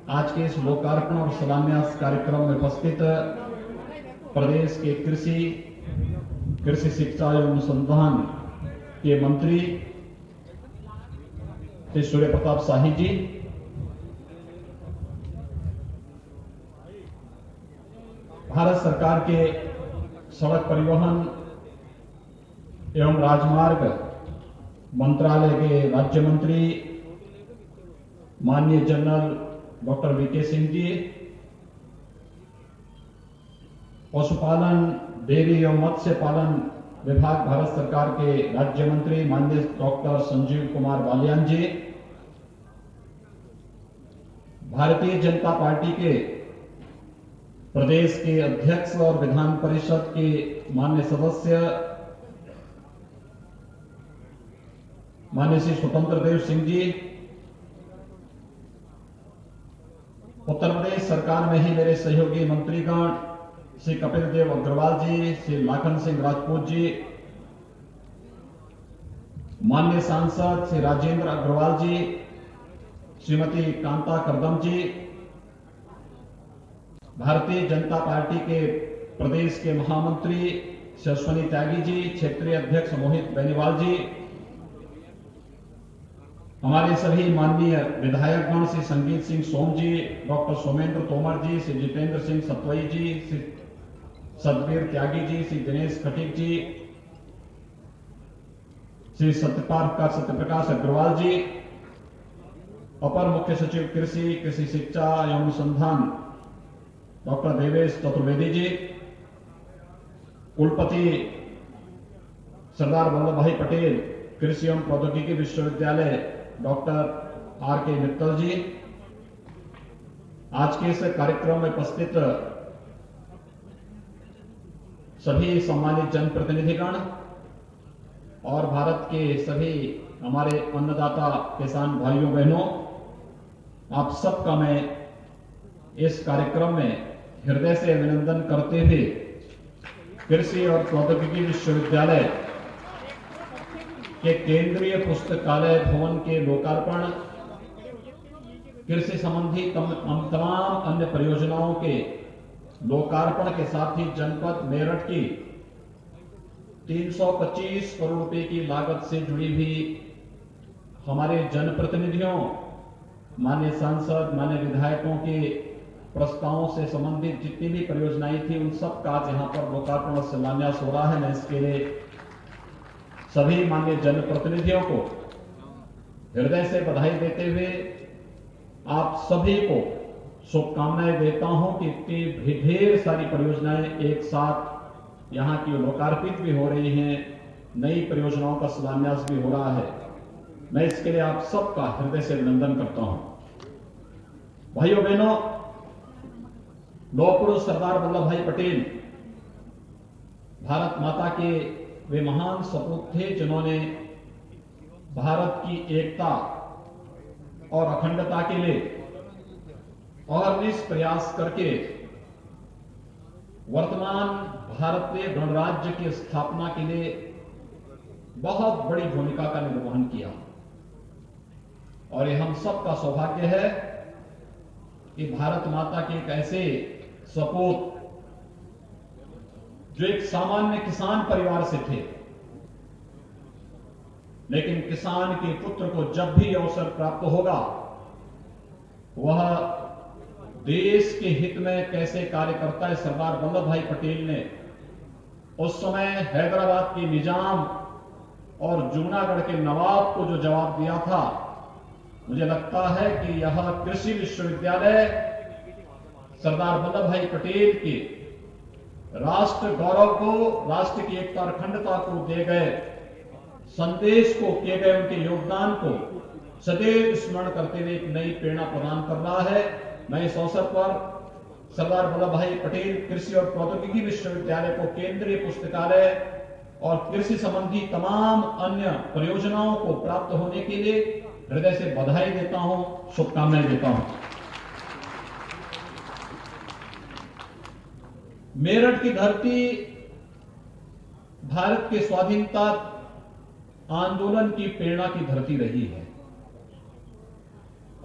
आज के इस लोकार्पण और शिलान्यास कार्यक्रम में उपस्थित प्रदेश के कृषि शिक्षा एवं अनुसंधान के मंत्री श्री सूर्य प्रताप शाही जी, भारत सरकार के सड़क परिवहन एवं राजमार्ग मंत्रालय के राज्य मंत्री माननीय general doctor VK Singh ji, पशुपालन डेयरी एवं मत्स्य पालन विभाग भारत सरकार के राज्य मंत्री माननीय डॉक्टर संजीव कुमार बालियान जी, भारतीय जनता पार्टी के प्रदेश के अध्यक्ष और विधान परिषद के माननीय सदस्य माननीय श्री स्वतंत्र देव सिंह जी, उत्तर प्रदेश सरकार में ही मेरे सहयोगी मंत्रीगण श्री कपिल देव अग्रवाल जी, श्री लाखन सिंह राजपूत जी, माननीय सांसद श्री राजेंद्र अग्रवाल जी, श्रीमती कांता करदम जी, भारतीय जनता पार्टी के प्रदेश के महामंत्री श्री अश्वनी त्यागी जी, क्षेत्रीय अध्यक्ष मोहित बेनीवाल जी, हमारे सभी माननीय विधायकगण श्री संगीत सिंह सोम जी, डॉक्टर सोमेंद्र तोमर जी, श्री जितेंद्र सिंह सतवई जी, श्री सतवीर त्यागी जी, श्री दिनेश खटीक जी, श्री सत्यप्रकाश अग्रवाल जी, अपर मुख्य सचिव कृषि शिक्षा एवं अनुसंधान डॉक्टर देवेश चतुर्वेदी जी, कुलपति सरदार वल्लभ भाई पटेल कृषि एवं प्रौद्योगिकी विश्वविद्यालय डॉक्टर आर के मित्तल जी, आज के इस कार्यक्रम में उपस्थित सभी सम्मानित जनप्रतिनिधिगण और भारत के सभी हमारे अन्नदाता किसान भाइयों बहनों, आप सबका मैं इस कार्यक्रम में हृदय से अभिनंदन करते हुए कृषि और प्रौद्योगिकी विश्वविद्यालय के केंद्रीय पुस्तकालय भवन के लोकार्पण, कृषि संबंधी तमाम अन्य परियोजनाओं के लोकार्पण के साथ ही जनपद मेरठ की 325 करोड़ रुपए की लागत से जुड़ी हुई हमारे जनप्रतिनिधियों, माननीय सांसद, माननीय विधायकों के प्रस्तावों से संबंधित जितनी भी परियोजनाएं थी, उन सब का यहां पर लोकार्पण और शिलान्यास हो रहा है। मैं इसके लिए सभी माननीय जनप्रतिनिधियों को हृदय से बधाई देते हुए आप सभी को शुभकामनाएं देता हूं कि इतनी ढेर सारी परियोजनाएं एक साथ यहां की लोकार्पित भी हो रही हैं, नई परियोजनाओं का शिलान्यास भी हो रहा है। मैं इसके लिए आप सबका हृदय से अभिनंदन करता हूं। भाइयों बहनों, लौह पुरुष सरदार वल्लभ भाई पटेल भारत माता के वे महान सपूत थे जिन्होंने भारत की एकता और अखंडता के लिए अहर्निश प्रयास करके वर्तमान भारतीय गणराज्य की स्थापना के लिए बहुत बड़ी भूमिका का निर्वहन किया। और ये हम सबका सौभाग्य है कि भारत माता के एक ऐसे सपूत जो एक सामान्य किसान परिवार से थे, लेकिन किसान के पुत्र को जब भी अवसर प्राप्त होगा वह देश के हित में कैसे कार्य करता है। सरदार वल्लभ भाई पटेल ने उस समय हैदराबाद के निजाम और जूनागढ़ के नवाब को जो जवाब दिया था, मुझे लगता है कि यह कृषि विश्वविद्यालय सरदार वल्लभ भाई पटेल के राष्ट्र गौरव को, राष्ट्र की एकता और अखंडता को दिए गए संदेश को, किए गए उनके योगदान को सदैव स्मरण करते हुए एक नई प्रेरणा प्रदान कर रहा है। मैं इस अवसर पर सरदार वल्लभ भाई पटेल कृषि और प्रौद्योगिकी विश्वविद्यालय को केंद्रीय पुस्तकालय और कृषि संबंधी तमाम अन्य परियोजनाओं को प्राप्त होने के लिए हृदय से बधाई देता हूं, शुभकामनाएं देता हूं। मेरठ की धरती भारत के स्वाधीनता आंदोलन की प्रेरणा की धरती रही है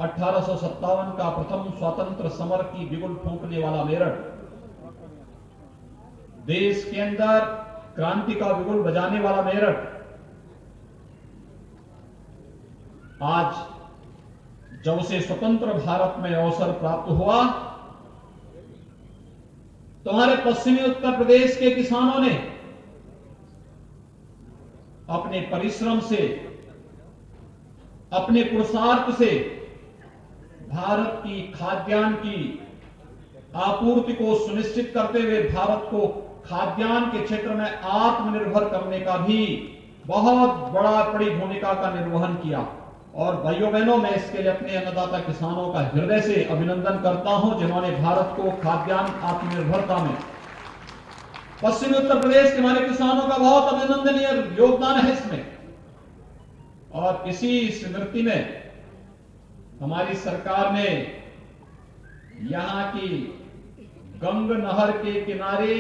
1857 का प्रथम स्वतंत्र समर की बिगुल फूंकने वाला मेरठ, देश के अंदर क्रांति का बिगुल बजाने वाला मेरठ, आज जब उसे स्वतंत्र भारत में अवसर प्राप्त हुआ तो हमारे पश्चिमी उत्तर प्रदेश के किसानों ने अपने परिश्रम से, अपने पुरुषार्थ से भारत की खाद्यान्न की आपूर्ति को सुनिश्चित करते हुए भारत को खाद्यान्न के क्षेत्र में आत्मनिर्भर करने का भी बहुत बड़ी भूमिका का निर्वहन किया। और भाइयों बहनों, मैं इसके लिए अपने अन्नदाता किसानों का हृदय से अभिनंदन करता हूं, जिन्होंने भारत को खाद्यान्न आत्मनिर्भरता में पश्चिमी उत्तर प्रदेश के हमारे किसानों का बहुत अभिनंदनीय योगदान है इसमें। और इसी स्मृति में हमारी सरकार ने यहां की गंग नहर के किनारे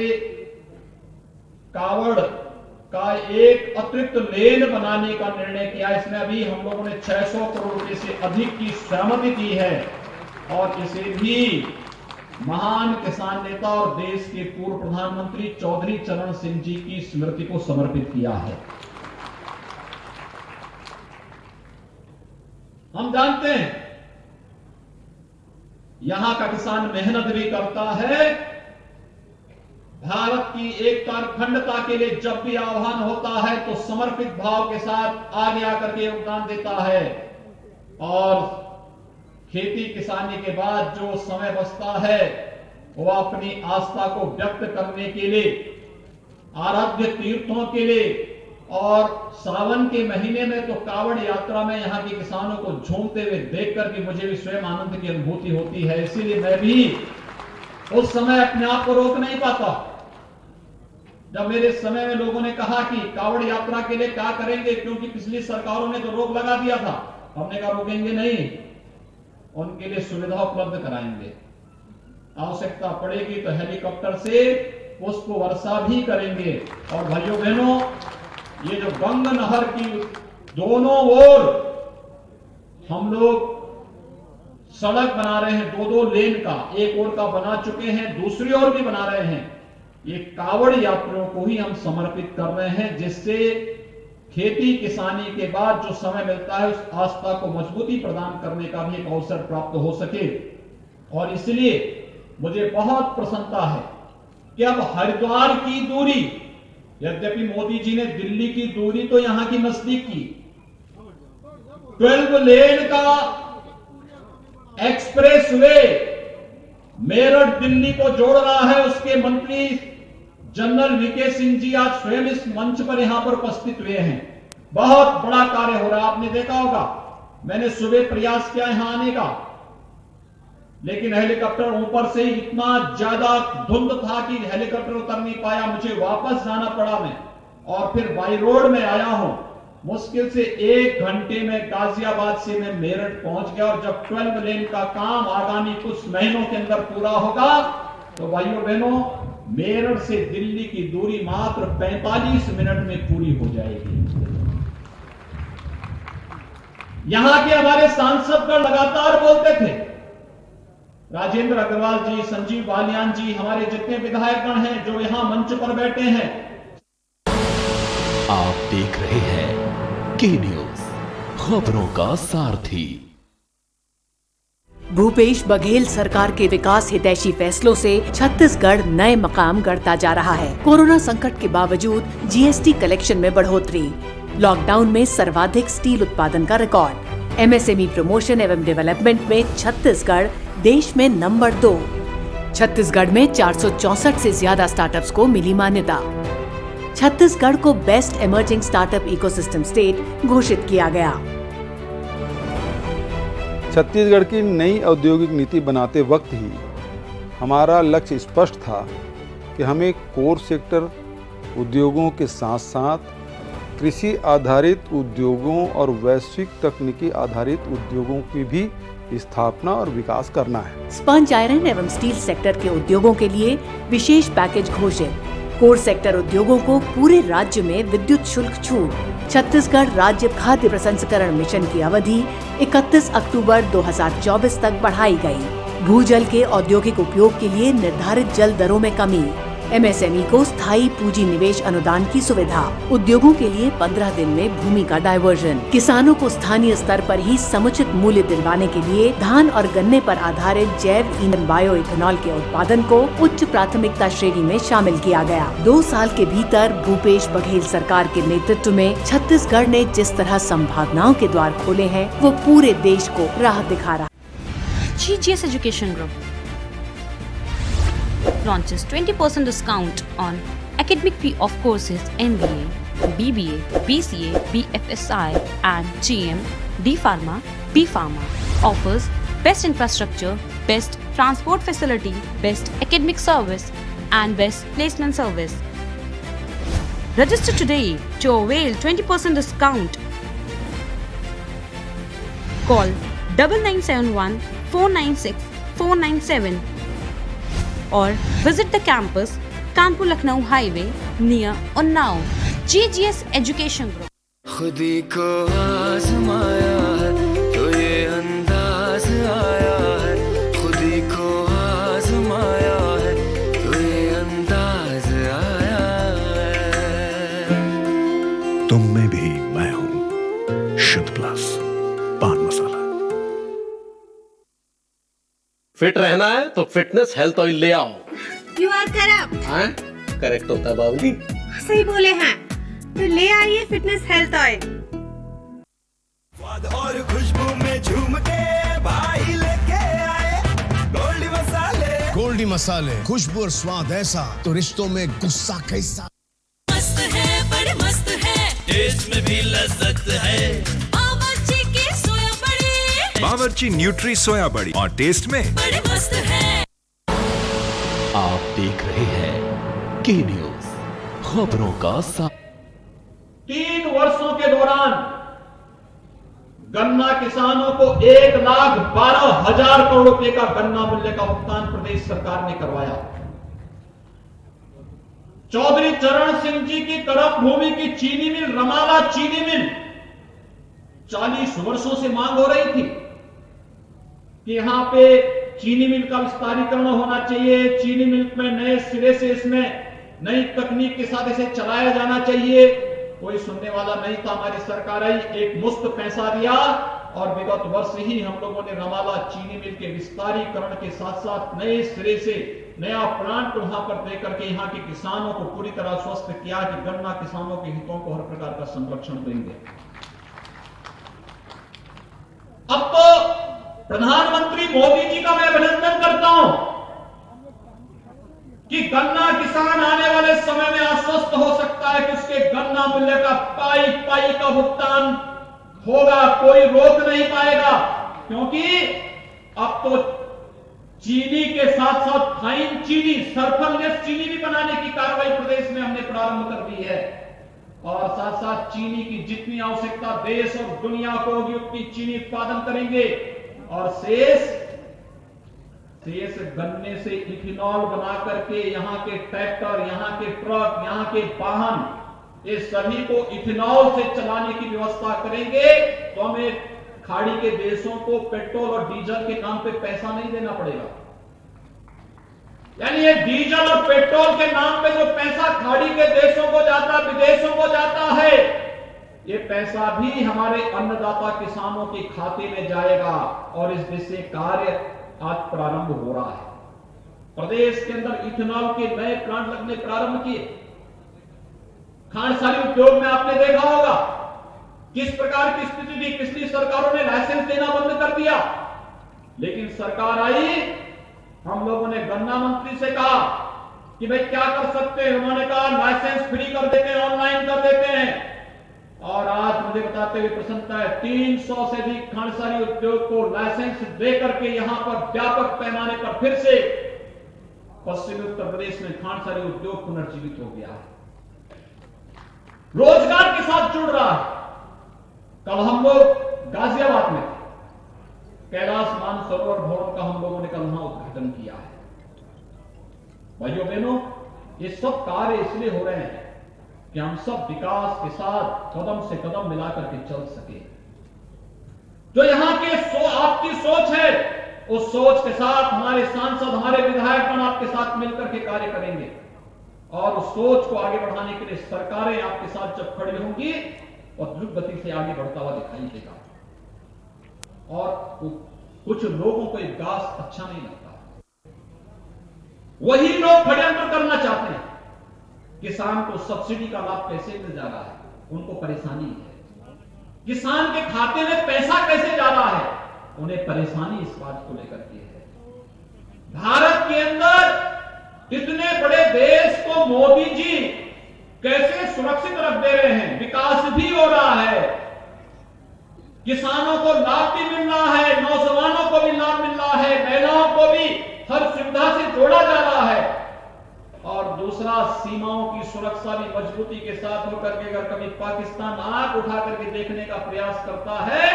कावड़ का एक अतिरिक्त लेन बनाने का निर्णय किया। इसमें अभी हम लोगों ने 600 करोड़ रुपए से अधिक की सहमति दी है और इसे भी महान किसान नेता और देश के पूर्व प्रधानमंत्री चौधरी चरण सिंह जी की स्मृति को समर्पित किया है। हम जानते हैं यहां का किसान मेहनत भी करता है। भारत की एकता और अखंडता के लिए जब भी आह्वान होता है तो समर्पित भाव के साथ आगे आकर के योगदान देता है। और खेती किसानी के बाद जो समय बचता है वो अपनी आस्था को व्यक्त करने के लिए, आराध्य तीर्थों के लिए, और सावन के महीने में तो कावड़ यात्रा में यहां के किसानों को झूमते हुए देख करके मुझे भी स्वयं आनंद की अनुभूति होती है। इसीलिए मैं भी उस समय अपने आप को रोक नहीं पाता। जब मेरे समय में लोगों ने कहा कि कावड़ यात्रा के लिए क्या करेंगे, क्योंकि पिछली सरकारों ने तो रोक लगा दिया था, हमने कहा रोकेंगे नहीं, उनके लिए सुविधा उपलब्ध कराएंगे। आवश्यकता पड़ेगी तो हेलीकॉप्टर से पुष्प वर्षा भी करेंगे। और भाइयों बहनों, ये जो गंग नहर की दोनों ओर हम लोग सड़क बना रहे हैं, दो लेन का, एक ओर का बना चुके हैं, दूसरी ओर भी बना रहे हैं। ये कावड़ यात्रियों को ही हम समर्पित कर रहे हैं, जिससे खेती किसानी के बाद जो समय मिलता है उस आस्था को मजबूती प्रदान करने का भी एक अवसर प्राप्त हो सके। और इसलिए मुझे बहुत प्रसन्नता है कि अब हरिद्वार की दूरी, यद्यपि मोदी जी ने दिल्ली की दूरी तो यहां की नजदीक की, 12 लेन का एक्सप्रेस वे मेरठ दिल्ली को जोड़ रहा है। उसके मंत्री जनरल वीके सिंह जी आज स्वयं इस मंच पर यहां पर उपस्थित हुए हैं। बहुत बड़ा कार्य हो रहा है। आपने देखा होगा, मैंने सुबह प्रयास किया यहां आने का, लेकिन हेलीकॉप्टर ऊपर से इतना ज्यादा धुंध था कि हेलीकॉप्टर उतर नहीं पाया, मुझे वापस जाना पड़ा। मैं और फिर बाई रोड में आया हूं। मुश्किल से 1 घंटे में गाजियाबाद से मैं मेरठ पहुंच गया। और जब 12 लेन का काम आगामी कुछ महीनों के अंदर पूरा होगा तो भाइयों बहनों, मेरठ से दिल्ली की दूरी मात्र 45 मिनट में पूरी हो जाएगी। यहां के हमारे सांसद का लगातार बोलते थे, राजेंद्र अग्रवाल जी, संजीव बालियान जी, हमारे जितने विधायकगण हैं जो यहां मंच पर बैठे हैं। आप देख रहे हैं के न्यूज, खबरों का सारथी। भूपेश बघेल सरकार के विकास हितैषी फैसलों से छत्तीसगढ़ नए मकाम गढ़ता जा रहा है। कोरोना संकट के बावजूद जीएसटी कलेक्शन में बढ़ोतरी, लॉकडाउन में सर्वाधिक स्टील उत्पादन का रिकॉर्ड, एमएसएमई प्रमोशन एवं डेवलपमेंट में छत्तीसगढ़ देश में नंबर 2। छत्तीसगढ़ में 464 से ज्यादा स्टार्टअप्स को मिली मान्यता। छत्तीसगढ़ को best emerging startup ecosystem state घोषित किया गया। छत्तीसगढ़ की नई औद्योगिक नीति बनाते वक्त ही हमारा लक्ष्य स्पष्ट था कि हमें कोर सेक्टर उद्योगों के साथ साथ कृषि आधारित उद्योगों और वैश्विक तकनीकी आधारित उद्योगों की भी स्थापना और विकास करना है। स्पंज आयरन एवं स्टील सेक्टर के उद्योगों के लिए विशेष पैकेज घोषित, कोर सेक्टर उद्योगों को पूरे राज्य में विद्युत शुल्क छूट। छत्तीसगढ़ राज्य खाद्य प्रसंस्करण मिशन की अवधि 31 अक्टूबर 2024 तक बढ़ाई गई। भूजल के औद्योगिक उपयोग के लिए निर्धारित जल दरों में कमी। MSME को स्थायी पूंजी निवेश अनुदान की सुविधा। उद्योगों के लिए 15 दिन में भूमि का डायवर्जन। किसानों को स्थानीय स्तर पर ही समुचित मूल्य दिलवाने के लिए धान और गन्ने पर आधारित जैव ईंधन बायो इथेनॉल के उत्पादन को उच्च प्राथमिकता श्रेणी में शामिल किया गया। 2 साल के भीतर भूपेश बघेल सरकार के नेतृत्व में छत्तीसगढ़ ने जिस तरह संभावनाओं के द्वार खोले हैं, वो पूरे देश को राह दिखा रहा। GGS Education Group launches 20% discount on academic fee of courses MBA, BBA, BCA, BFSI and GM, D Pharma, B Pharma. Offers best infrastructure, best transport facility, best academic service and best placement service. Register today to avail 20% discount. Call 9971 496 497 or visit the campus Kanpur Lucknow highway near Unnao. GGS Education Group। खुदी को आजमाया है तो ये अंदाज आया है, खुदी को आजमाया है तो ये अंदाज आया है। तुम में भी मैं हूं, शुद्ध प्लस पान मसाला। फिट रहना है तो फिटनेस हेल्थ ऑयल ले आओ। You are corrupt. हाँ, करेक्ट होता है बाबूजी। सही बोले हैं, तो ले आइए फिटनेस हेल्थ ऑयल। स्वाद और खुशबू में झूम के भाई लेके आए गोल्डी मसाले। गोल्डी मसाले, खुशबू और स्वाद ऐसा तो रिश्तों में गुस्सा कैसा। मस्त है, बड़े मस्त है, टेस्ट में भी लज्जत है। बावर्ची की सोया बड़ी, बावर्ची न्यूट्री सोया बड़ी और टेस्ट में बड़े मस्त है। आप देख रहे हैं के न्यूज, खबरों का साथ। 3 वर्षों के दौरान गन्ना किसानों को 1,12,000 करोड़ रुपए का गन्ना मूल्य का भुगतान प्रदेश सरकार ने करवाया। चौधरी चरण सिंह जी की तरफ भूमि की चीनी मिल, रमाला चीनी मिल, 40 वर्षों से मांग हो रही थी कि यहां पे चीनी मिल का विस्तारीकरण होना चाहिए, चीनी मिल में नए सिरे से इसमें नई तकनीक के साथ इसे चलाया जाना चाहिए। कोई सुनने वाला नहीं था। हमारी सरकार आई, एक मुफ्त पैसा दिया और विगत वर्ष ही हम लोगों ने रमाला चीनी मिल के विस्तारीकरण के साथ साथ नए सिरे से नया प्लांट वहां पर देकर के यहां के किसानों को पूरी तरह स्वस्थ किया कि गन्ना किसानों के हितों को हर प्रकार का संरक्षण देंगे। अब तो प्रधानमंत्री मोदी जी का मैं अभिनंदन करता हूं कि गन्ना किसान आने वाले समय में आश्वस्त हो सकता है कि उसके गन्ना मूल्य का पाई पाई का भुगतान होगा, कोई रोक नहीं पाएगा। क्योंकि अब तो चीनी के साथ साथ फाइन चीनी, सल्फरलेस चीनी भी बनाने की कार्रवाई प्रदेश में हमने प्रारंभ कर दी है और साथ साथ चीनी की जितनी आवश्यकता देश और दुनिया को होगी उतनी चीनी उत्पादन करेंगे और शेष गन्ने से इथेनॉल बना करके यहां के ट्रैक्टर, यहां के ट्रक, यहां के वाहन, ये सभी को इथेनॉल से चलाने की व्यवस्था करेंगे तो हमें खाड़ी के देशों को पेट्रोल और डीजल के नाम पे पैसा नहीं देना पड़ेगा। यानी ये डीजल और पेट्रोल के नाम पे जो पैसा खाड़ी के देशों को जाता, विदेशों को जाता है, ये पैसा भी हमारे अन्नदाता किसानों के खाते में जाएगा और इस दिशा कार्य आज प्रारंभ हो रहा है। प्रदेश के अंदर इथेनॉल के नए प्लांट लगने प्रारंभ किए। खांडसारी उद्योग में आपने देखा होगा किस प्रकार की स्थिति थी। पिछली सरकारों ने लाइसेंस देना बंद कर दिया, लेकिन सरकार आई, हम लोगों ने गन्ना मंत्री से कहा कि भाई क्या कर सकते हैं। उन्होंने कहा लाइसेंस फ्री कर देते हैं, ऑनलाइन कर देते हैं और आज मुझे बताते हुए प्रसन्नता है 300 से अधिक खांडसारी उद्योग को लाइसेंस देकर के यहां पर व्यापक पैमाने पर फिर से पश्चिमी उत्तर प्रदेश में खांडसारी उद्योग पुनर्जीवित हो गया है, रोजगार के साथ जुड़ रहा है। कल हम लोग गाजियाबाद में कैलाश मानसरोवर भवन का हम लोगों ने कल वहां उद्घाटन किया है। भाइयों बहनों, ये सब कार्य इसलिए हो रहे हैं कि हम सब विकास के साथ कदम से कदम मिलाकर के चल सके। जो यहां के आपकी सोच है, उस सोच के साथ हमारे सांसद, हमारे विधायकगण आपके साथ मिलकर के कार्य करेंगे और उस सोच को आगे बढ़ाने के लिए सरकारें आपके साथ जब खड़ी होंगी और द्रुत गति से आगे बढ़ता हुआ दिखाई देगा। और कुछ लोगों को एक गास अच्छा नहीं लगता, वही लोग षड्यंत्र करना चाहते हैं। किसान को सब्सिडी का लाभ कैसे मिल जा रहा है, उनको परेशानी है। किसान के खाते में पैसा कैसे जा रहा है, उन्हें परेशानी इस बात को लेकर के है। भारत के अंदर इतने बड़े देश को मोदी जी कैसे सुरक्षित रख दे रहे हैं, विकास भी हो रहा है, किसानों को लाभ भी मिल रहा है, नौजवानों को भी लाभ मिल रहा है, महिलाओं को भी हर सुविधा से जोड़ा जा रहा है। और दूसरा, सीमाओं की सुरक्षा भी मजबूती के साथ होकर के अगर कभी पाकिस्तान आंख उठा करके देखने का प्रयास करता है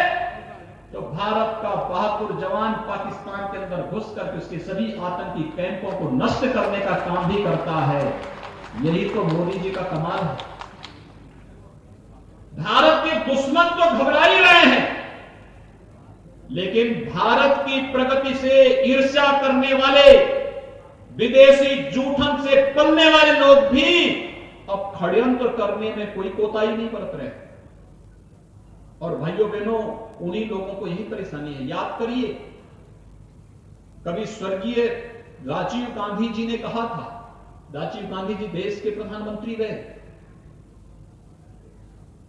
तो भारत का बहादुर जवान पाकिस्तान के अंदर घुस करके उसके सभी आतंकी कैंपों को नष्ट करने का काम भी करता है। यही तो मोदी जी का कमाल है। भारत के दुश्मन तो घबरा ही रहे हैं, लेकिन भारत की प्रगति से ईर्ष्या करने वाले, विदेशी जूठन से पलने वाले लोग भी अब षड्यंत्र करने में कोई कोताही नहीं बरत रहे। और भाइयों बहनों, उन्हीं लोगों को यही परेशानी है। याद करिए, कभी स्वर्गीय राजीव गांधी जी ने कहा था, राजीव गांधी जी देश के प्रधानमंत्री रहे,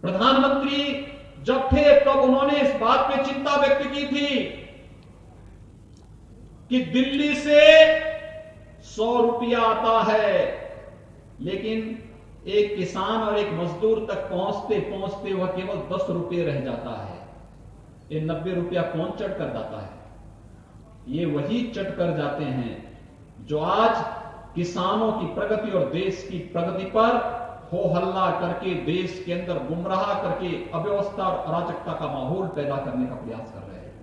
प्रधानमंत्री जब थे तब उन्होंने इस बात पे चिंता व्यक्त की थी कि दिल्ली से 100 रुपया आता है, लेकिन एक किसान और एक मजदूर तक पहुंचते पहुंचते वह केवल 10 रुपये रह जाता है। ये 90 रुपया कौन चढ़ कर जाता है? ये वही चढ़ कर जाते हैं जो आज किसानों की प्रगति और देश की प्रगति पर हो हल्ला करके देश के अंदर गुमराह करके अव्यवस्था और अराजकता का माहौल पैदा करने का प्रयास कर रहे हैं।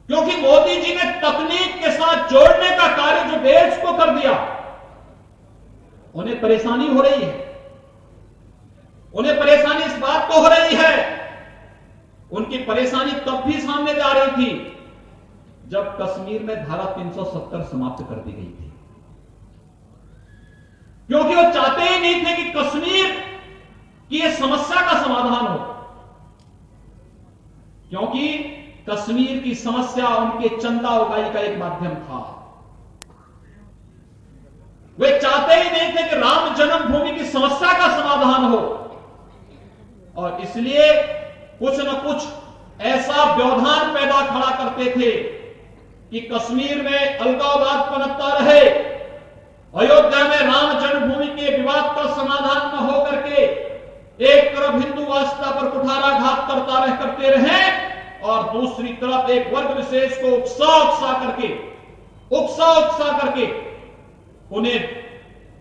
क्योंकि मोदी जी ने तकनीक के साथ जोड़ने का कार्य जो देश को कर दिया, उन्हें परेशानी हो रही है। उन्हें परेशानी इस बात को हो रही है, उनकी परेशानी तब भी सामने आ रही थी जब कश्मीर में धारा 370 समाप्त कर दी गई थी, क्योंकि वो चाहते ही नहीं थे कि कश्मीर की ये समस्या का समाधान हो, क्योंकि कश्मीर की समस्या उनके चंदा उगाही का एक माध्यम था। वे चाहते ही नहीं थे कि राम जन्मभूमि की समस्या का समाधान हो, और इसलिए कुछ न कुछ ऐसा व्यवधान पैदा खड़ा करते थे कि कश्मीर में अलगाववाद पनपता रहे, अयोध्या में राम जन्मभूमि के विवाद का समाधान न हो करके एक तरफ हिंदू वास्ता पर कुठाराघात करते रहे और दूसरी तरफ एक वर्ग विशेष को उकसा करके उन्हें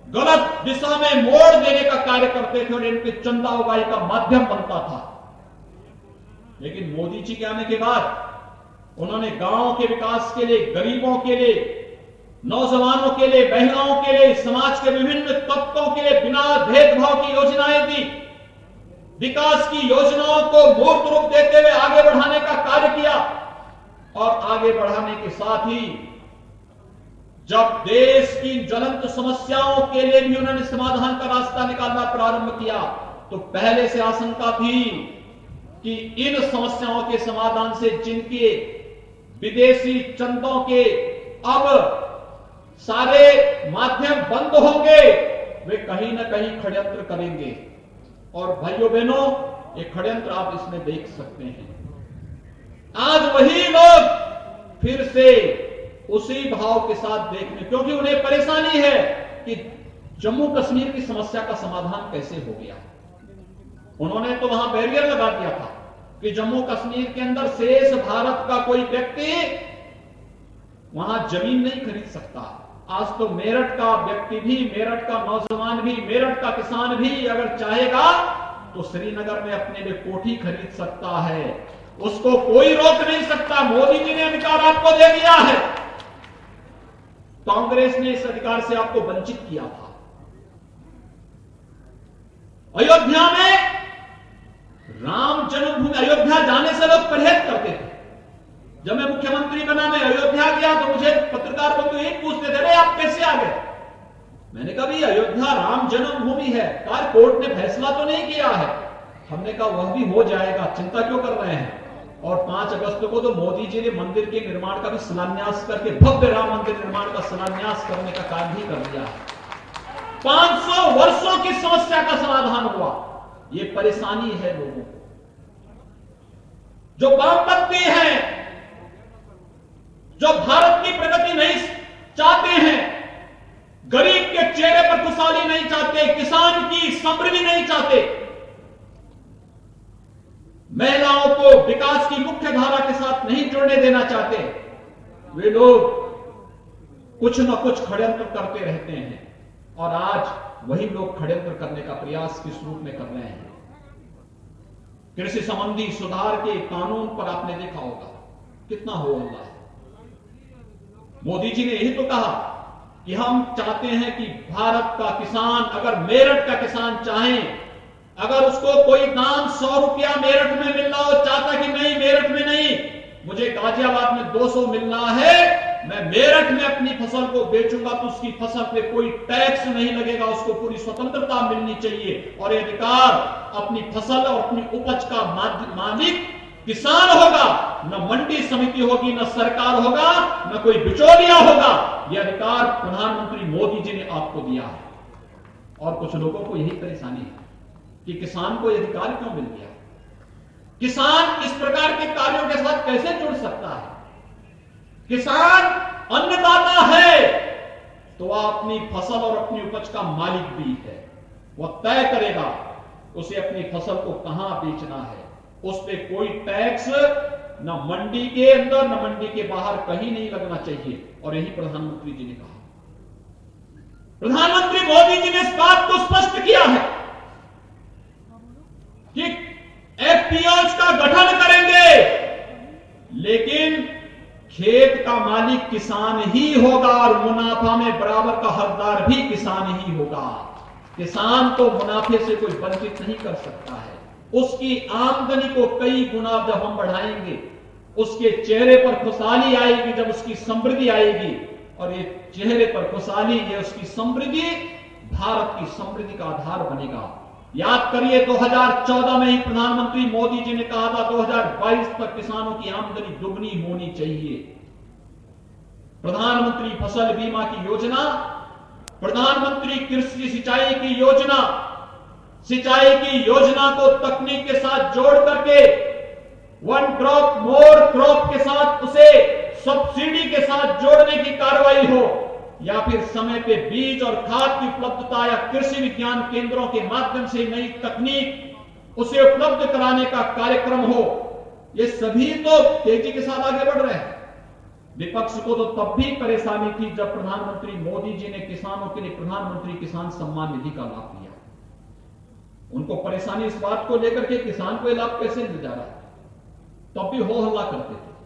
गलत दिशा में मोड़ देने का कार्य करते थे और इनके चंदा उगाही का माध्यम बनता था। लेकिन मोदी जी के आने के बाद उन्होंने गांवों के विकास के लिए, गरीबों के लिए, नौजवानों के लिए, महिलाओं के लिए, समाज के विभिन्न तबकों के लिए बिना भेदभाव की योजनाएं दी, विकास की योजनाओं को मूर्त रूप देते हुए आगे बढ़ाने का कार्य किया। और आगे बढ़ाने के साथ ही जब देश की ज्वलंत समस्याओं के लिए भी उन्होंने समाधान का रास्ता निकालना प्रारंभ किया, तो पहले से आशंका थी कि इन समस्याओं के समाधान से जिनके विदेशी चंदों के अब सारे माध्यम बंद होंगे, वे कहीं ना कहीं षड्यंत्र करेंगे। और भाइयों बहनों, ये षड्यंत्र आप इसमें देख सकते हैं। आज वही लोग फिर से उसी भाव के साथ देखने, क्योंकि उन्हें परेशानी है कि जम्मू कश्मीर की समस्या का समाधान कैसे हो गया। उन्होंने तो वहां बैरियर लगा दिया था कि जम्मू कश्मीर के अंदर शेष भारत का कोई व्यक्ति वहां जमीन नहीं खरीद सकता। आज तो मेरठ का व्यक्ति भी, मेरठ का नौजवान भी, मेरठ का किसान भी अगर चाहेगा तो श्रीनगर में अपने लिए कोठी खरीद सकता है, उसको कोई रोक नहीं सकता। मोदी जी ने अधिकार आपको दे दिया है। कांग्रेस ने इस अधिकार से आपको वंचित किया था। अयोध्या में राम जन्मभूमि, अयोध्या जाने से लोग परहेज करते थे। जब मैं मुख्यमंत्री बना, मैं अयोध्या गया तो मुझे पत्रकार बंधु यही पूछते थे, अरे आप कैसे आ गए? मैंने कहा भाई अयोध्या राम जन्मभूमि है, कार कोर्ट ने फैसला तो नहीं किया है। हमने कहा वह भी हो जाएगा, चिंता क्यों कर रहे हैं। और 5 अगस्त को तो मोदी जी ने मंदिर के निर्माण का भी शिलान्यास करके भव्य राम मंदिर निर्माण का शिलान्यास करने का काम भी कर दिया है। 500 वर्षों की समस्या का समाधान हुआ। ये परेशानी है लोगों को, जो वामपंथी हैं, जो भारत की प्रगति नहीं चाहते हैं, गरीब के चेहरे पर खुशहाली नहीं चाहते, किसान की समृद्धि नहीं चाहते, महिलाओं को विकास की मुख्य धारा के साथ नहीं जुड़ने देना चाहते, वे लोग कुछ न कुछ षड्यंत्र करते रहते हैं। और आज वही लोग षड्यंत्र करने का प्रयास किस रूप में कर रहे हैं। कृषि संबंधी सुधार के कानून पर आपने देखा होगा कितना हो रहा है। मोदी जी ने यही तो कहा कि हम चाहते हैं कि भारत का किसान, अगर मेरठ का किसान चाहे, अगर उसको कोई दाम 100 रुपया मेरठ में मिल रहा हो, चाहता कि नहीं मेरठ में नहीं, मुझे गाजियाबाद में 200 मिल रहा है, मैं मेरठ में अपनी फसल को बेचूंगा तो उसकी फसल पे कोई टैक्स नहीं लगेगा, उसको पूरी स्वतंत्रता मिलनी चाहिए। और ये अधिकार अपनी फसल और अपनी उपज का मालिक किसान होगा, न मंडी समिति होगी, न सरकार होगा, न कोई बिचौलिया होगा। यह अधिकार प्रधानमंत्री मोदी जी ने आपको दिया है। और कुछ लोगों को यही परेशानी है कि किसान को यह अधिकार क्यों मिल गया, किसान इस प्रकार के कार्यों के साथ कैसे जुड़ सकता है। किसान अन्नदाता है तो वह अपनी फसल और अपनी उपज का मालिक भी है। वह तय करेगा उसे अपनी फसल को कहां बेचना है, उस पर कोई टैक्स न मंडी के अंदर न मंडी के बाहर कहीं नहीं लगना चाहिए। और यही प्रधानमंत्री जी ने कहा। प्रधानमंत्री मोदी जी ने इस बात को स्पष्ट किया है कि एफपीओज का गठन करेंगे, लेकिन खेत का मालिक किसान ही होगा और मुनाफा में बराबर का हकदार भी किसान ही होगा। किसान तो मुनाफे से कोई वंचित नहीं कर सकता है। उसकी आमदनी को कई गुना जब हम बढ़ाएंगे, उसके चेहरे पर खुशहाली आएगी, जब उसकी समृद्धि आएगी। और ये चेहरे पर खुशहाली, ये उसकी समृद्धि भारत की समृद्धि का आधार बनेगा। याद करिए 2014 में ही प्रधानमंत्री मोदी जी ने कहा था 2022 तक किसानों की आमदनी दुगनी होनी चाहिए। प्रधानमंत्री फसल बीमा की योजना, प्रधानमंत्री कृषि सिंचाई की योजना, सिंचाई की योजना को तकनीक के साथ जोड़ करके वन क्रॉप मोर क्रॉप के साथ उसे सब्सिडी के साथ जोड़ने की कार्रवाई हो, या फिर समय पे बीज और खाद की उपलब्धता या कृषि विज्ञान केंद्रों के माध्यम से नई तकनीक उसे उपलब्ध कराने का कार्यक्रम हो, ये सभी तो तेजी के साथ आगे बढ़ रहे हैं। विपक्ष को तो तब भी परेशानी थी जब प्रधानमंत्री मोदी जी ने किसानों के लिए प्रधानमंत्री किसान सम्मान निधि का लाभ दिया। उनको परेशानी इस बात को लेकर के किसान को लाभ कैसे मिल जा रहा है, तब भी हो हल्ला करते थे।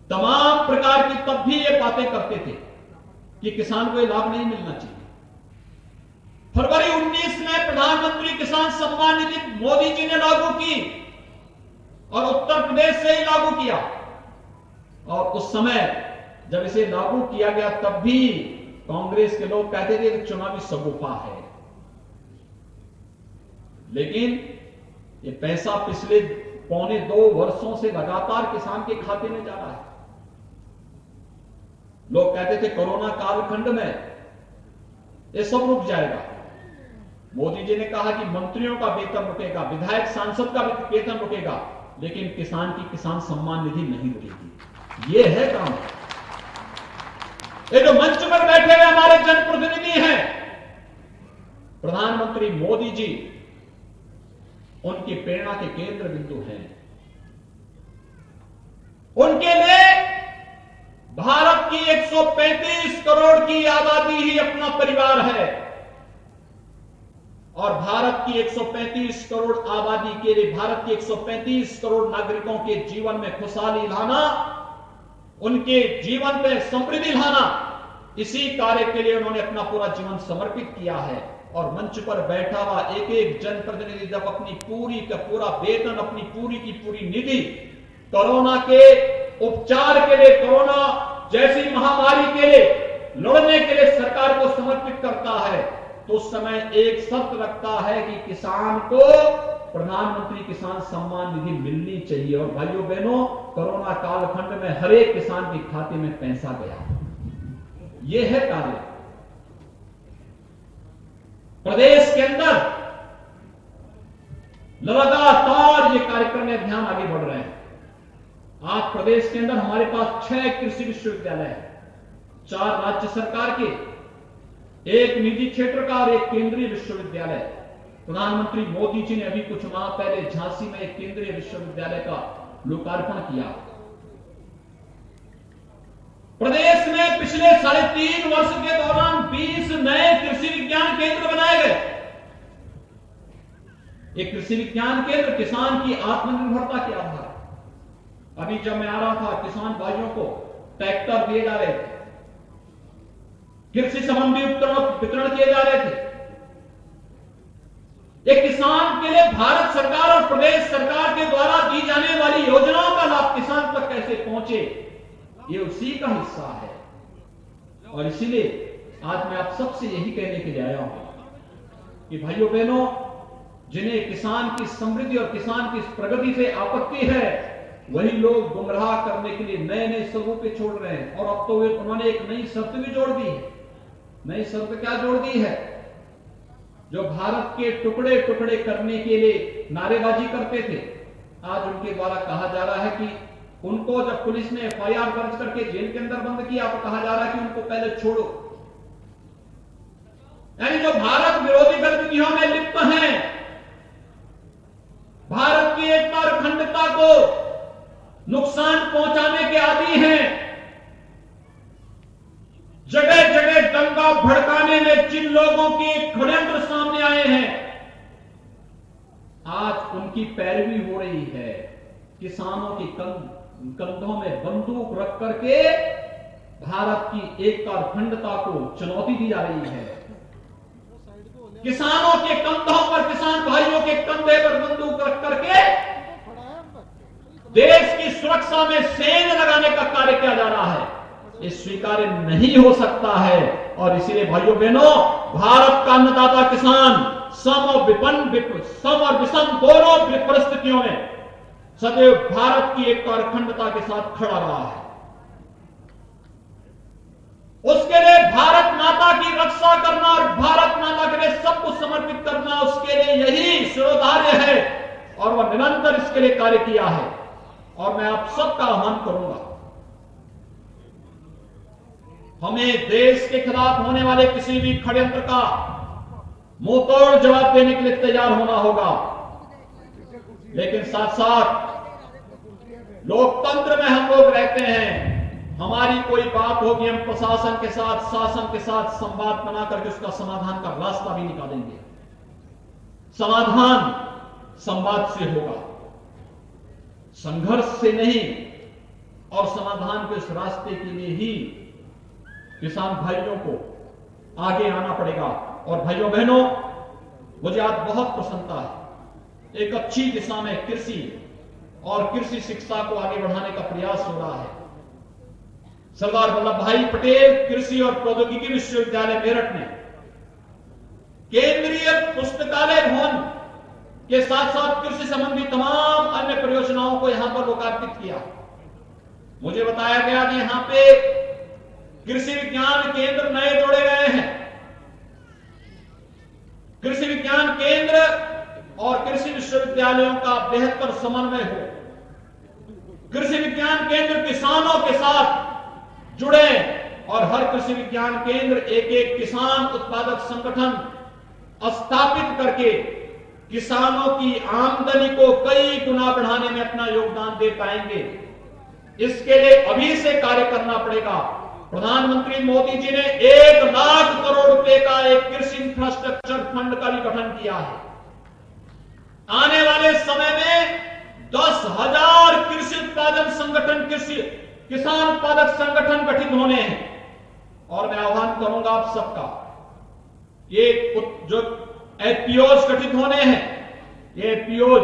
तमाम प्रकार की तब भी ये बातें करते थे कि किसान को लाभ नहीं मिलना चाहिए। फरवरी 19 में प्रधानमंत्री किसान सम्मान निधि मोदी जी ने लागू की और उत्तर प्रदेश से ही लागू किया। और उस समय जब इसे लागू किया गया तब भी कांग्रेस के लोग कहते थे कि चुनावी सगुफा है, लेकिन ये पैसा पिछले 1.25 वर्षों से लगातार किसान के खाते में जा रहा है। लोग कहते थे कोरोना कालखंड में ये सब रुक जाएगा। मोदी जी ने कहा कि मंत्रियों का वेतन रुकेगा, विधायक सांसद का वेतन रुकेगा, लेकिन किसान की किसान सम्मान निधि नहीं रुकेगी। ये है काम। ये जो मंच पर बैठे हुए हमारे जनप्रतिनिधि हैं, प्रधानमंत्री मोदी जी उनकी प्रेरणा के केंद्र बिंदु हैं। उनके लिए भारत की 135 करोड़ की आबादी ही अपना परिवार है और भारत की 135 करोड़ आबादी के लिए, भारत के 135 करोड़ नागरिकों के जीवन में खुशहाली लाना, उनके जीवन में समृद्धि लाना, इसी कार्य के लिए उन्होंने अपना पूरा जीवन समर्पित किया है और मंच पर बैठा हुआ एक एक जनप्रतिनिधि जब अपनी पूरी का पूरा वेतन, अपनी पूरी की पूरी निधि कोरोना के उपचार के लिए, कोरोना जैसी महामारी के लिए लड़ने के लिए सरकार को समर्पित करता है, तो उस समय एक शर्त रखता है कि किसान को प्रधानमंत्री किसान सम्मान निधि मिलनी चाहिए। और भाइयों बहनों, कोरोना कालखंड में हर एक किसान के खाते में पैसा गया। यह है कार्य। प्रदेश के अंदर लगातार ये कार्यक्रम अभियान आगे बढ़ रहे हैं। आज प्रदेश के अंदर हमारे पास 6 कृषि विश्वविद्यालय हैं, 4 राज्य सरकार के, 1 निजी क्षेत्र का और 1 केंद्रीय विश्वविद्यालय। प्रधानमंत्री मोदी जी ने अभी कुछ माह पहले झांसी में एक केंद्रीय विश्वविद्यालय का लोकार्पण किया। प्रदेश में पिछले 3.5 वर्ष के दौरान 20 नए कृषि विज्ञान केंद्र बनाए गए। एक कृषि विज्ञान केंद्र किसान की आत्मनिर्भरता के आधार। अभी जब मैं आ रहा था, किसान भाइयों को ट्रैक्टर दिए जा रहे थे, कृषि संबंधी उपकरण वितरण किए जा रहे थे। एक किसान के लिए भारत सरकार और प्रदेश सरकार के द्वारा दी जाने वाली योजनाओं का लाभ किसान तक कैसे पहुंचे, ये उसी का हिस्सा है। और इसीलिए आज मैं आप सबसे यही कहने के लिए आया हूं कि भाइयों बहनों, जिन्हें किसान की समृद्धि और किसान की प्रगति से आपत्ति है, वही लोग गुमराह करने के लिए नए नए स्वरूप छोड़ रहे हैं। और अब तो उन्होंने एक नई शर्त भी जोड़ दी है। नई शर्त क्या जोड़ दी है? जो भारत के टुकड़े टुकड़े करने के लिए नारेबाजी करते थे, आज उनके द्वारा कहा जा रहा है कि उनको जब पुलिस ने FIR दर्ज करके जेल के अंदर बंद किया, तो कहा जा रहा है कि उनको पहले छोड़ो। यानी जो भारत विरोधी गतिविधियों में लिप्त हैं, भारत की एकता और अखंडता को नुकसान पहुंचाने के आदी हैं, जगह जगह दंगा भड़काने में जिन लोगों के षड्यंत्र सामने आए हैं, आज उनकी पैरवी हो रही है। किसानों के कंधों में बंदूक रख करके भारत की एकता और अखंडता को चुनौती दी जा रही है। किसानों के कंधों पर, किसान भाइयों के कंधे पर बंदूक रख करके देश की सुरक्षा में सेंध लगाने का कार्य किया जा रहा है। ये स्वीकार्य नहीं हो सकता है। और इसीलिए भाइयों बहनों, भारत का अन्नदाता किसान सम और विषम दोनों परिस्थितियों में सदैव भारत की एकता और अखंडता के साथ खड़ा रहा है। उसके लिए भारत माता की रक्षा करना और भारत माता के लिए सब कुछ समर्पित करना, उसके लिए यही शिरोधार्य है और वह निरंतर इसके लिए कार्य किया है। और मैं आप सबका आह्वान करूंगा, हमें देश के खिलाफ होने वाले किसी भी षड्यंत्र का मुंहतोड़ जवाब देने के लिए तैयार होना होगा। लेकिन साथ साथ लोकतंत्र में हम लोग रहते हैं। हमारी कोई बात होगी, हम प्रशासन के साथ, शासन के साथ संवाद बना करके उसका समाधान का रास्ता भी निकालेंगे। समाधान संवाद से होगा, संघर्ष से नहीं। और समाधान के इस रास्ते के लिए ही किसान भाइयों को आगे आना पड़ेगा। और भाइयों बहनों, मुझे आज बहुत प्रसन्नता है, एक अच्छी दिशा में कृषि और कृषि शिक्षा को आगे बढ़ाने का प्रयास हो रहा है। सरदार वल्लभ भाई पटेल कृषि और प्रौद्योगिकी विश्वविद्यालय मेरठ ने केंद्रीय पुस्तकालय भवन के साथ साथ कृषि संबंधी तमाम अन्य परियोजनाओं को यहां पर लोकार्पित किया। मुझे बताया गया कि यहां पे कृषि विज्ञान केंद्र नए जोड़े गए हैं। कृषि विज्ञान केंद्र और कृषि विश्वविद्यालयों का बेहतर समन्वय हो। कृषि विज्ञान केंद्र किसानों के साथ जुड़े और हर कृषि विज्ञान केंद्र एक एक किसान उत्पादक संगठन स्थापित करके किसानों की आमदनी को कई गुना बढ़ाने में अपना योगदान दे पाएंगे। इसके लिए अभी से कार्य करना पड़ेगा। प्रधानमंत्री मोदी जी ने 1 लाख करोड़ रुपए का एक कृषि इंफ्रास्ट्रक्चर फंड का भी गठन किया है। आने वाले समय में 10,000 कृषि उत्पादन संगठन, किसान उत्पादक संगठन गठित होने हैं। और मैं आह्वान करूंगा आप सबका, ये जो एफपीओज गठित होने हैं, ये एफपीओज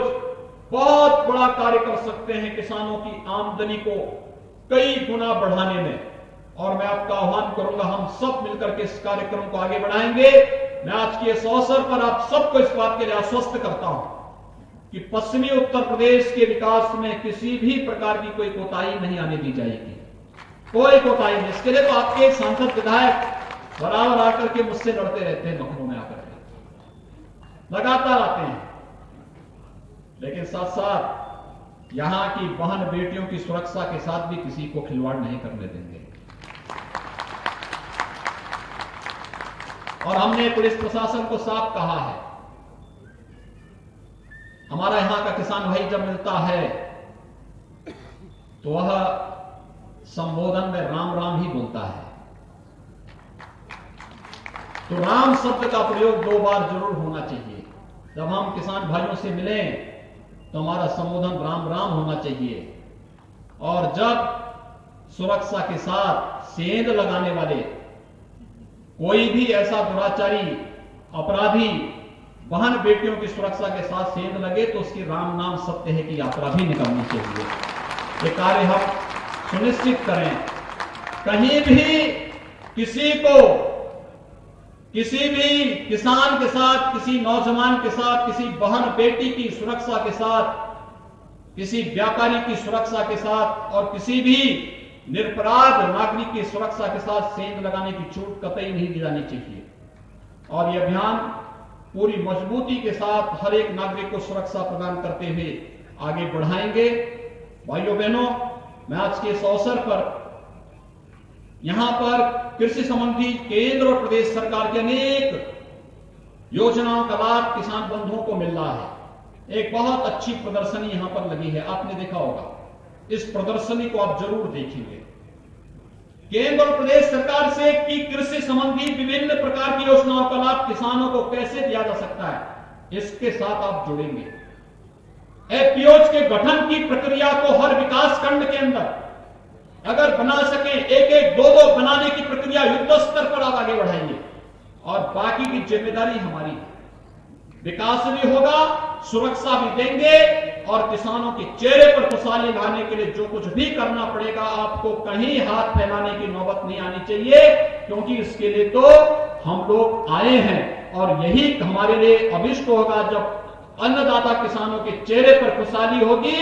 बहुत बड़ा कार्य कर सकते हैं किसानों की आमदनी को कई गुना बढ़ाने में। और मैं आपका आह्वान करूंगा, हम सब मिलकर के इस कार्यक्रम को आगे बढ़ाएंगे। मैं आज के इस अवसर पर आप सबको इस बात के लिए आश्वस्त करता हूं कि पश्चिमी उत्तर प्रदेश के विकास में किसी भी प्रकार की कोई कोताही नहीं आने दी जाएगी, कोई कोताही नहीं। इसके लिए तो आपके सांसद विधायक बराबर आकर के मुझसे लड़ते रहते हैं, लखनऊ में आकर के लगातार आते हैं, लेकिन साथ साथ यहां की बहन बेटियों की सुरक्षा के साथ भी किसी को खिलवाड़ नहीं करने देंगे। और हमने पुलिस प्रशासन को साफ कहा है, हमारा यहां का किसान भाई जब मिलता है तो वह संबोधन में राम राम ही बोलता है। तो राम शब्द का प्रयोग 2 बार जरूर होना चाहिए। जब हम किसान भाइयों से मिलें तो हमारा संबोधन राम राम होना चाहिए। और जब सुरक्षा के साथ सेंध लगाने वाले कोई भी ऐसा दुराचारी अपराधी बहन बेटियों की सुरक्षा के साथ सेंध लगे तो उसकी राम नाम सत्य है कि यात्रा भी निकलनी चाहिए। ये कार्य हम सुनिश्चित करें। कहीं भी किसी को, किसी भी किसान के साथ, किसी नौजवान के साथ, किसी बहन बेटी की सुरक्षा के साथ, किसी व्यापारी की सुरक्षा के साथ और किसी भी निरपराध नागरिक की सुरक्षा के साथ सेंध लगाने की छूट कतई नहीं दी जानी चाहिए। और यह अभियान पूरी मजबूती के साथ हर एक नागरिक को सुरक्षा प्रदान करते हुए आगे बढ़ाएंगे। भाइयों बहनों, मैं आज के इस अवसर पर यहां पर कृषि संबंधी केंद्र और प्रदेश सरकार के अनेक योजनाओं का लाभ किसान बंधुओं को मिल रहा है। एक बहुत अच्छी प्रदर्शनी यहां पर लगी है, आपने देखा होगा। इस प्रदर्शनी को आप जरूर देखेंगे। केंद्र और प्रदेश सरकार से की कृषि संबंधी विभिन्न प्रकार की योजनाओं का लाभ किसानों को कैसे दिया जा सकता है, इसके साथ आप जुड़ेंगे। एफपीओज के गठन की प्रक्रिया को हर विकास खंड के अंदर अगर बना सके, एक एक 2-2 बनाने की प्रक्रिया युद्ध स्तर पर आप आगे बढ़ाइए। और बाकी की जिम्मेदारी हमारी है। विकास भी होगा, सुरक्षा भी देंगे और किसानों के चेहरे पर खुशहाली लाने के लिए जो कुछ भी करना पड़ेगा, आपको कहीं हाथ फैलाने की नौबत नहीं आनी चाहिए, क्योंकि इसके लिए तो हम लोग आए हैं। और यही हमारे लिए अभिष्ट होगा जब अन्नदाता किसानों के चेहरे पर खुशहाली होगी,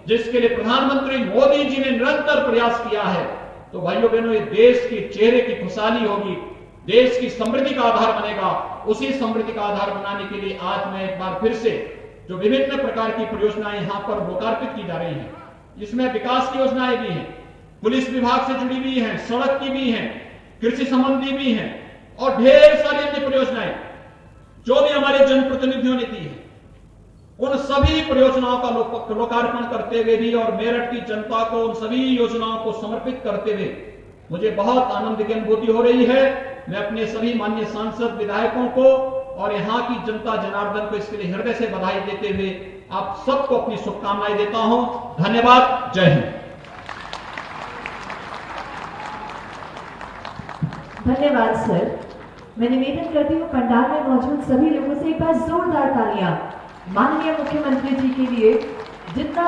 जिसके लिए प्रधानमंत्री मोदी जी ने निरंतर प्रयास किया है। तो भाइयों बहनों, ये देश के चेहरे की खुशहाली होगी, देश की समृद्धि का आधार बनेगा। उसी समृद्धि का आधार बनाने के लिए आज मैं एक बार फिर से जो विभिन्न प्रकार की परियोजनाएं यहां पर लोकार्पित की जा रही हैं, जिसमें विकास की योजनाएं भी हैं, पुलिस विभाग से जुड़ी हुई हैं, सड़क की भी हैं, कृषि संबंधी भी हैं और ढेर सारी अन्य परियोजनाएं जो भी हमारे जनप्रतिनिधियों ने दी है, उन सभी परियोजनाओं का लोकार्पण करते हुए भी और मेरठ की जनता को उन सभी योजनाओं को समर्पित करते हुए मुझे बहुत आनंद की अनुभूति हो रही है। मैं अपने सभी माननीय सांसद विधायकों को और यहां की जनता जनार्दन को इसके लिए हृदय से बधाई देते हुए आप सबको अपनी शुभकामनाएं देता हूं। धन्यवाद। जय हिंद। धन्यवाद सर। मैं निवेदन करती हूँ पंडाल में मौजूद सभी लोगों से एक बार जोरदार तालियां माननीय मुख्यमंत्री जी के लिए, जितना